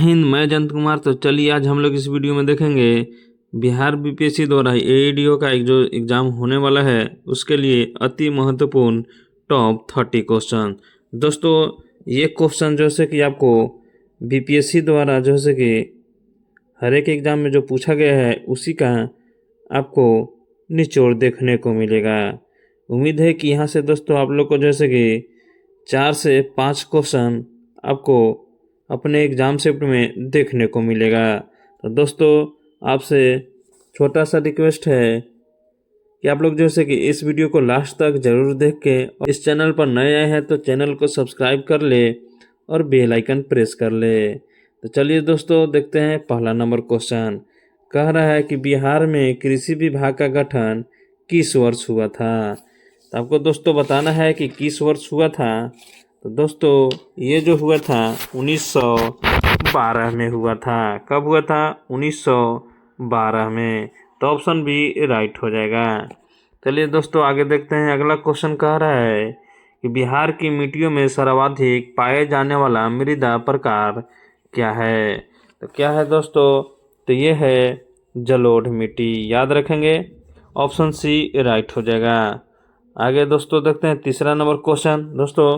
हिंद, मैं जयंत कुमार। तो चलिए आज हम लोग इस वीडियो में देखेंगे बिहार बीपीएससी द्वारा एईडीओ का एक जो एग्ज़ाम होने वाला है उसके लिए अति महत्वपूर्ण टॉप 30 क्वेश्चन। दोस्तों ये क्वेश्चन जो है कि आपको बीपीएससी द्वारा जो है कि हर एक एग्ज़ाम में जो पूछा गया है उसी का आपको निचोड़ देखने को मिलेगा। उम्मीद है कि यहाँ से दोस्तों आप लोग को जैसे कि 4 से 5 क्वेश्चन आपको अपने एग्ज़ाम शिफ्ट में देखने को मिलेगा। तो दोस्तों आपसे छोटा सा रिक्वेस्ट है कि आप लोग जैसे कि इस वीडियो को लास्ट तक ज़रूर देख के, और इस चैनल पर नए आए हैं तो चैनल को सब्सक्राइब कर ले और बेल आइकन प्रेस कर ले। तो चलिए दोस्तों देखते हैं पहला नंबर क्वेश्चन। कह रहा है कि बिहार में कृषि विभाग का गठन किस वर्ष हुआ था। तो आपको दोस्तों बताना है कि किस वर्ष हुआ था। तो दोस्तों ये जो हुआ था 1912 में हुआ था। कब हुआ था? 1912 में। तो ऑप्शन बी राइट हो जाएगा। चलिए दोस्तों आगे देखते हैं। अगला क्वेश्चन कह रहा है कि बिहार की मिट्टियों में सर्वाधिक पाए जाने वाला मृदा प्रकार क्या है। तो क्या है दोस्तों? तो ये है जलोढ़ मिट्टी। याद रखेंगे, ऑप्शन सी राइट हो जाएगा। आगे दोस्तों देखते हैं तीसरा नंबर क्वेश्चन। दोस्तों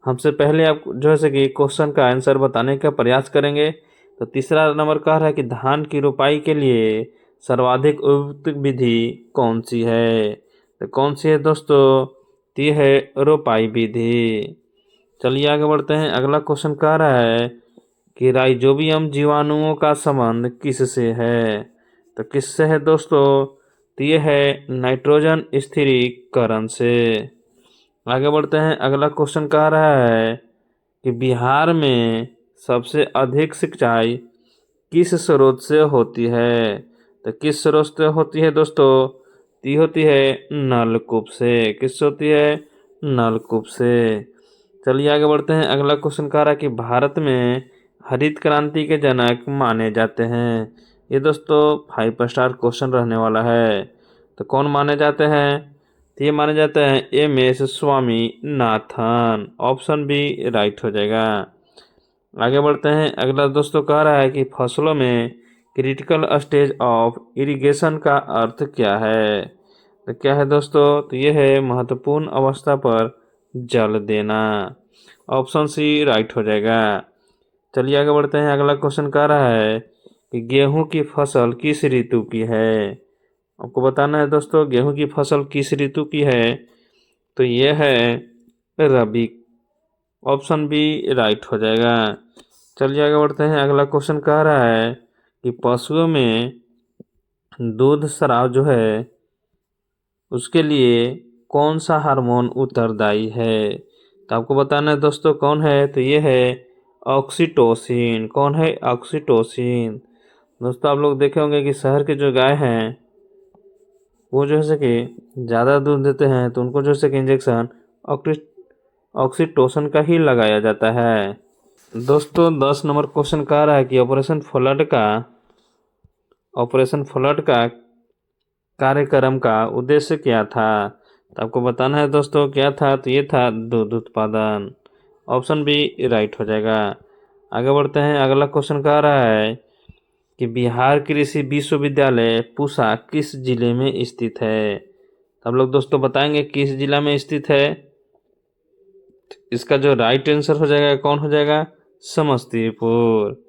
हमसे पहले आप जो है कि क्वेश्चन का आंसर बताने का प्रयास करेंगे। तो तीसरा नंबर कह रहा है कि धान की रोपाई के लिए सर्वाधिक उपयुक्त विधि कौन सी है। तो कौन सी है दोस्तों? तो ये है रोपाई विधि। चलिए आगे बढ़ते हैं। अगला क्वेश्चन कह रहा है कि राइजोबियम जीवाणुओं का संबंध किससे है। तो किससे है दोस्तों? तो ये है नाइट्रोजन स्थिरीकरण से। आगे बढ़ते हैं। अगला क्वेश्चन कह रहा है कि बिहार में सबसे अधिक सिंचाई किस स्रोत से होती है। तो किस स्रोत से होती है दोस्तों? ती होती है नलकूप से। किससे होती है? नलकूप से। चलिए आगे बढ़ते हैं। अगला क्वेश्चन कह रहा है कि भारत में हरित क्रांति के जनक माने जाते हैं। ये दोस्तों 5 स्टार क्वेश्चन रहने वाला है। तो कौन माने जाते हैं? तो ये माने जाते हैं MS Swaminathan. Option B right हो जाएगा। आगे बढ़ते हैं। अगला दोस्तों कह रहा है कि फसलों में क्रिटिकल स्टेज ऑफ इरिगेशन का अर्थ क्या है। तो क्या है दोस्तों? तो ये है महत्वपूर्ण अवस्था पर जल देना। ऑप्शन सी राइट हो जाएगा। चलिए आगे बढ़ते हैं। अगला क्वेश्चन कह रहा है कि गेहूं की फसल किस ऋतु की है। आपको बताना है दोस्तों गेहूं की फसल किस ऋतु की है। तो ये है रबी। ऑप्शन बी राइट हो जाएगा। चलिए आगे बढ़ते हैं। अगला क्वेश्चन कह रहा है कि पशुओं में दूध स्राव जो है उसके लिए कौन सा हार्मोन उत्तरदायी है। तो आपको बताना है दोस्तों कौन है। तो ये है ऑक्सीटोसिन। कौन है? ऑक्सीटोसिन। दोस्तों आप लोग देखे होंगे कि शहर के जो गाय हैं वो जो है कि ज़्यादा दूध देते हैं तो उनको जो है कि इंजेक्शन ऑक्सीटोसिन का ही लगाया जाता है। दोस्तों 10 नंबर क्वेश्चन कह रहा है कि ऑपरेशन फ्लड का कार्यक्रम का उद्देश्य क्या था। तो आपको बताना है दोस्तों क्या था। तो ये था दूध उत्पादन। ऑप्शन बी राइट हो जाएगा। आगे बढ़ते हैं। अगला क्वेश्चन कह रहा है कि बिहार कृषि विश्वविद्यालय पूसा किस जिले में स्थित है। तो आप लोग दोस्तों बताएंगे किस जिला में स्थित है। इसका जो राइट आंसर हो जाएगा कौन हो जाएगा? समस्तीपुर।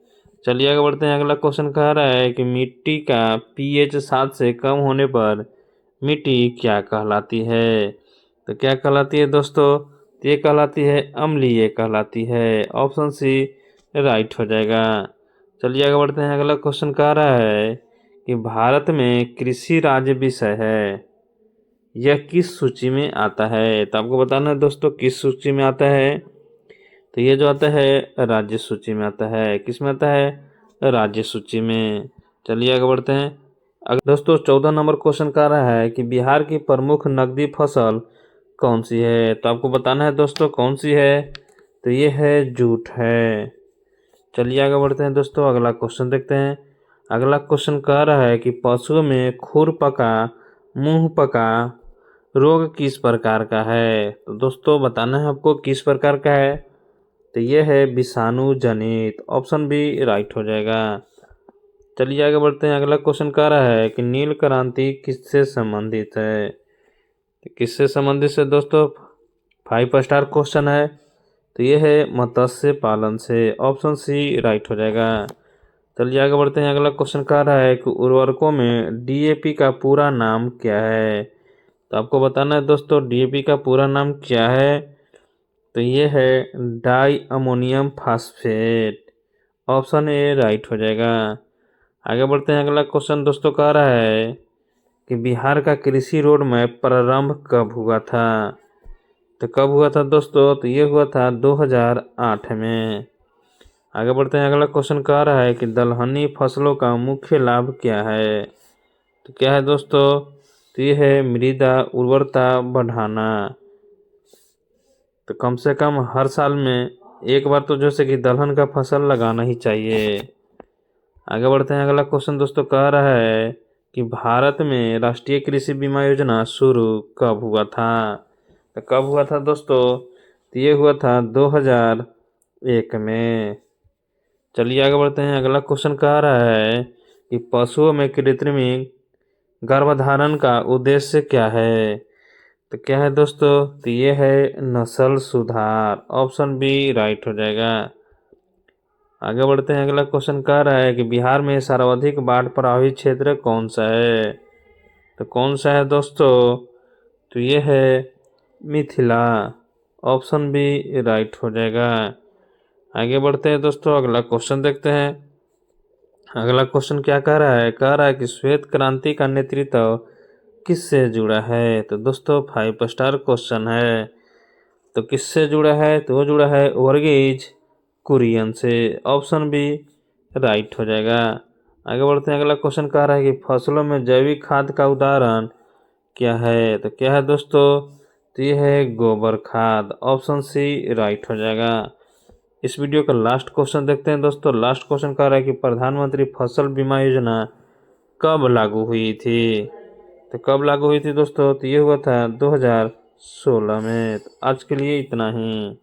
चलिए आगे बढ़ते हैं। अगला क्वेश्चन कह रहा है कि मिट्टी का pH 7 से कम होने पर मिट्टी क्या कहलाती है। तो क्या कहलाती है दोस्तों? ये कहलाती है अम्लीय कहलाती है। ऑप्शन सी राइट हो जाएगा। चलिए आगे बढ़ते हैं। अगला क्वेश्चन कह रहा है कि भारत में कृषि राज्य विषय है यह किस सूची में आता है। तो आपको बताना है दोस्तों किस सूची में आता है। तो ये जो आता है राज्य सूची में आता है। किस में आता है? राज्य सूची में। चलिए आगे बढ़ते हैं। अगर दोस्तों 14 नंबर क्वेश्चन कह रहा है कि बिहार की प्रमुख नकदी फसल कौन सी है। तो आपको बताना है दोस्तों कौन सी है। तो ये है जूट है। चलिए आगे बढ़ते हैं दोस्तों। अगला क्वेश्चन देखते हैं। अगला क्वेश्चन कह रहा है कि पशुओं में खुर पका मुंह पका रोग किस प्रकार का है। तो दोस्तों बताना है आपको किस प्रकार का है। तो ये है विषाणु जनित, ऑप्शन बी राइट हो जाएगा। चलिए आगे बढ़ते हैं। अगला क्वेश्चन कह रहा है कि नील क्रांति किससे संबंधित है। तो किससे संबंधित है दोस्तों, 5 स्टार क्वेश्चन है। तो ये है मत्स्य पालन से, ऑप्शन सी राइट हो जाएगा। चलिए आगे बढ़ते हैं। अगला क्वेश्चन कह रहा है कि उर्वरकों में डीएपी का पूरा नाम क्या है। तो आपको बताना है दोस्तों डीएपी का पूरा नाम क्या है। तो ये है di ammonium phosphate, option A right हो जाएगा। आगे बढ़ते हैं। अगला क्वेश्चन दोस्तों कह रहा है कि बिहार का कृषि रोड मैप प्रारंभ कब हुआ था। तो कब हुआ था दोस्तों, तो ये हुआ था 2008 में। आगे बढ़ते हैं। अगला क्वेश्चन कह रहा है कि दलहनी फसलों का मुख्य लाभ क्या है। तो क्या है दोस्तों, तो ये है मृदा उर्वरता बढ़ाना। तो कम से कम हर साल में एक बार तो जैसे कि दलहन का फसल लगाना ही चाहिए। आगे बढ़ते हैं। अगला क्वेश्चन दोस्तों कह रहा है कि भारत में राष्ट्रीय कृषि बीमा योजना शुरू कब हुआ था। तो कब हुआ था दोस्तों, तो ये हुआ था 2001 में। चलिए आगे बढ़ते हैं। अगला क्वेश्चन कह रहा है कि पशुओं में कृत्रिम गर्भधारण का उद्देश्य क्या है। तो क्या है दोस्तों, तो ये है नस्ल सुधार, ऑप्शन बी राइट हो जाएगा। आगे बढ़ते हैं। अगला क्वेश्चन कह रहा है कि बिहार में सर्वाधिक बाढ़ प्रभावित क्षेत्र कौन सा है। तो कौन सा है दोस्तों, तो ये है मिथिला, ऑप्शन बी राइट हो जाएगा। आगे बढ़ते हैं दोस्तों। अगला क्वेश्चन देखते हैं। अगला क्वेश्चन क्या कह रहा है, कह रहा है कि श्वेत क्रांति का नेतृत्व किससे जुड़ा है। तो दोस्तों 5 स्टार क्वेश्चन है। तो किससे जुड़ा है, तो वो जुड़ा है वर्गीज कुरियन से, ऑप्शन बी राइट हो जाएगा। आगे बढ़ते हैं। अगला क्वेश्चन कह रहा है कि फसलों में जैविक खाद का उदाहरण क्या है। तो क्या है दोस्तों, तो ये है गोबर खाद, ऑप्शन सी राइट हो जाएगा। इस वीडियो का लास्ट क्वेश्चन देखते हैं दोस्तों। लास्ट क्वेश्चन कह रहा है कि प्रधानमंत्री फसल बीमा योजना कब लागू हुई थी। तो कब लागू हुई थी दोस्तों, तो ये हुआ था 2016 में। तो आज के लिए इतना ही।